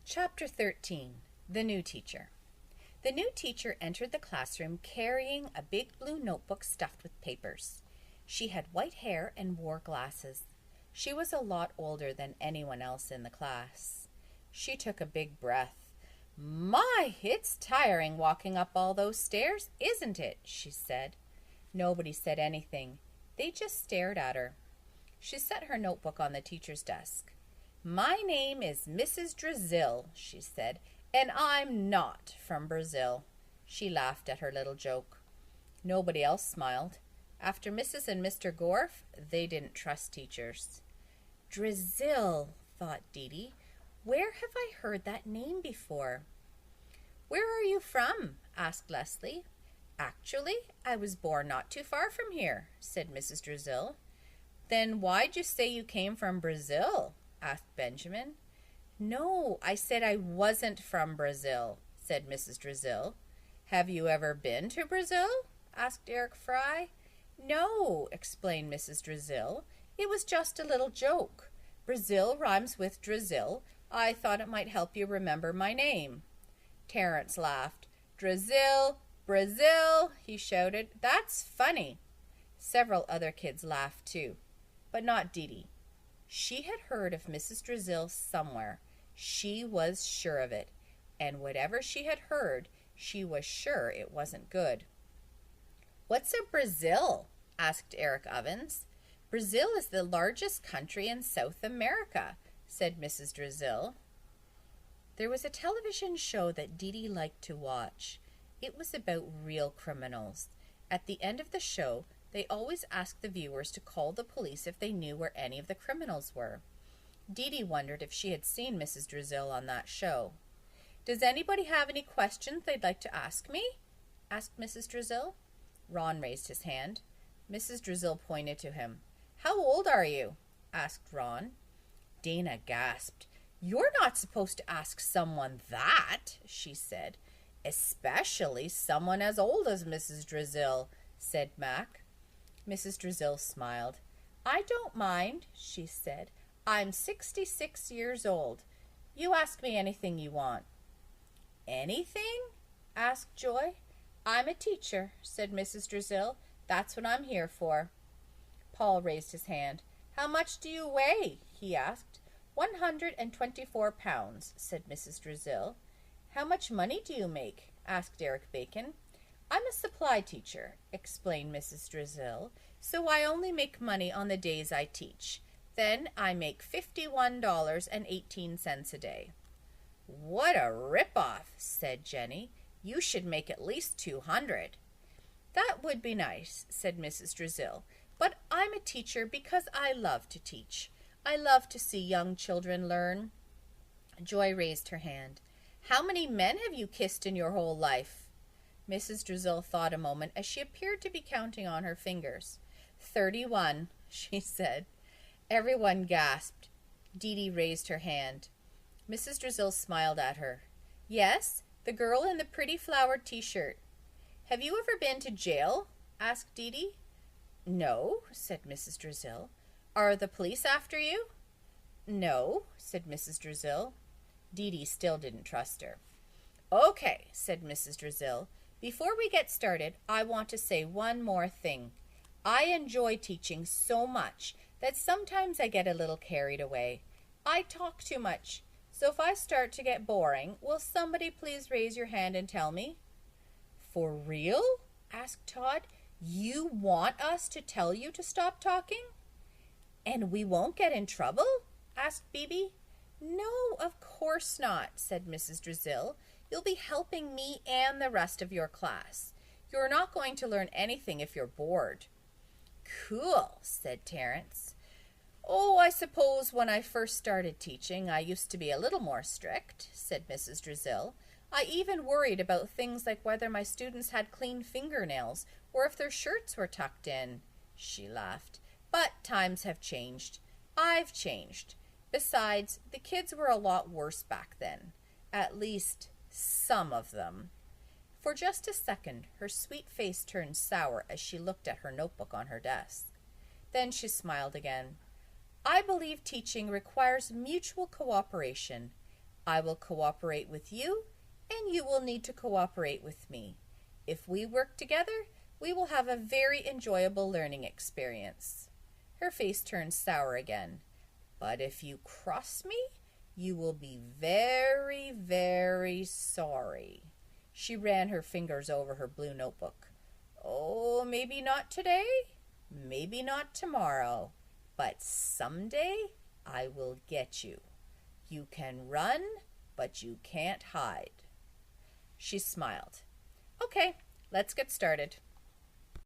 Chapter 13. The New Teacher. The new teacher entered the classroom carrying a big blue notebook stuffed with papers. She had white hair and wore glasses. She was a lot older than anyone else in the class. She took a big breath. "My, it's tiring walking up all those stairs, isn't it?" she said. Nobody said anything. They just stared at her. She set her notebook on the teacher's desk. "My name is Mrs. Drizzle," she said, "and I'm not from Brazil." She laughed at her little joke. Nobody else smiled. After Mrs. and Mr. Gorf, they didn't trust teachers. Drizzle, thought Dee. Where have I heard that name before? "Where are you from?" asked Leslie. "Actually, I was born not too far from here," said Mrs. Drizzle. "Then why'd you say you came from Brazil?" asked Benjamin. "No, I said I wasn't from Brazil," said Mrs. Drizzle. "Have you ever been to Brazil?" asked Eric Fry. "No," explained Mrs. Drizzle. "It was just a little joke. Brazil rhymes with Drizzle. I thought it might help you remember my name." Terence laughed. "Drizzle, Brazil," he shouted. "That's funny." Several other kids laughed too, but not Dee. She had heard of Mrs. Drizzle somewhere. She was sure of it. And whatever she had heard, she was sure it wasn't good. "What's a Brazil?" asked Eric Ovens. "Brazil is the largest country in South America," said Mrs. Drizzle. There was a television show that Dee liked to watch. It was about real criminals. At the end of the show, they always asked the viewers to call the police if they knew where any of the criminals were. Dee wondered if she had seen Mrs. Drizzle on that show. "Does anybody have any questions they'd like to ask me?" asked Mrs. Drizzle. Ron raised his hand. Mrs. Drizzle pointed to him. "How old are you?" asked Ron. Dana gasped. "You're not supposed to ask someone that," she said. "Especially someone as old as Mrs. Drizzle," said Mac. Mrs. Drizzle smiled. "I don't mind," she said. "I'm 66 years old. You ask me anything you want." "Anything?" asked Joy. "I'm a teacher," said Mrs. Drizzle. "That's what I'm here for." Paul raised his hand. "How much do you weigh?" he asked. 124 pounds, said Mrs. Drizzle. "How much money do you make?" asked Eric Bacon. "I'm a supply teacher," explained Mrs. Drizzle, "so I only make money on the days I teach. Then I make $51.18 a day." "What a rip-off," said Jenny. "You should make at least 200. "That would be nice," said Mrs. Drizzle, "but I'm a teacher because I love to teach. I love to see young children learn." Joy raised her hand. "How many men have you kissed in your whole life?" Mrs. Drizzle thought a moment as she appeared to be counting on her fingers. 31, she said. Everyone gasped. Dee raised her hand. Mrs. Drizzle smiled at her. "Yes, the girl in the pretty flowered t-shirt." "Have you ever been to jail?" asked Dee. "No," said Mrs. Drizzle. "Are the police after you?" "No," said Mrs. Drizzle. Dee still didn't trust her. "Okay," said Mrs. Drizzle. "Before we get started, I want to say one more thing. I enjoy teaching so much that sometimes I get a little carried away. I talk too much. So if I start to get boring, will somebody please raise your hand and tell me?" "For real?" asked Todd. "You want us to tell you to stop talking?" "And we won't get in trouble?" asked Bebe. "No, of course not," said Mrs. Drizzle. "You'll be helping me and the rest of your class. You're not going to learn anything if you're bored." "Cool," said Terence. "Oh, I suppose when I first started teaching, I used to be a little more strict," said Mrs. Drizzle. "I even worried about things like whether my students had clean fingernails or if their shirts were tucked in." She laughed. "But times have changed. I've changed. Besides, the kids were a lot worse back then. At least, some of them." For just a second, her sweet face turned sour as she looked at her notebook on her desk. Then she smiled again. "I believe teaching requires mutual cooperation. I will cooperate with you, and you will need to cooperate with me. If we work together, we will have a very enjoyable learning experience." Her face turned sour again. "But if you cross me, you will be very, very sorry." She ran her fingers over her blue notebook. "Oh, maybe not today, maybe not tomorrow, but someday I will get you. You can run, but you can't hide." She smiled. "Okay, let's get started."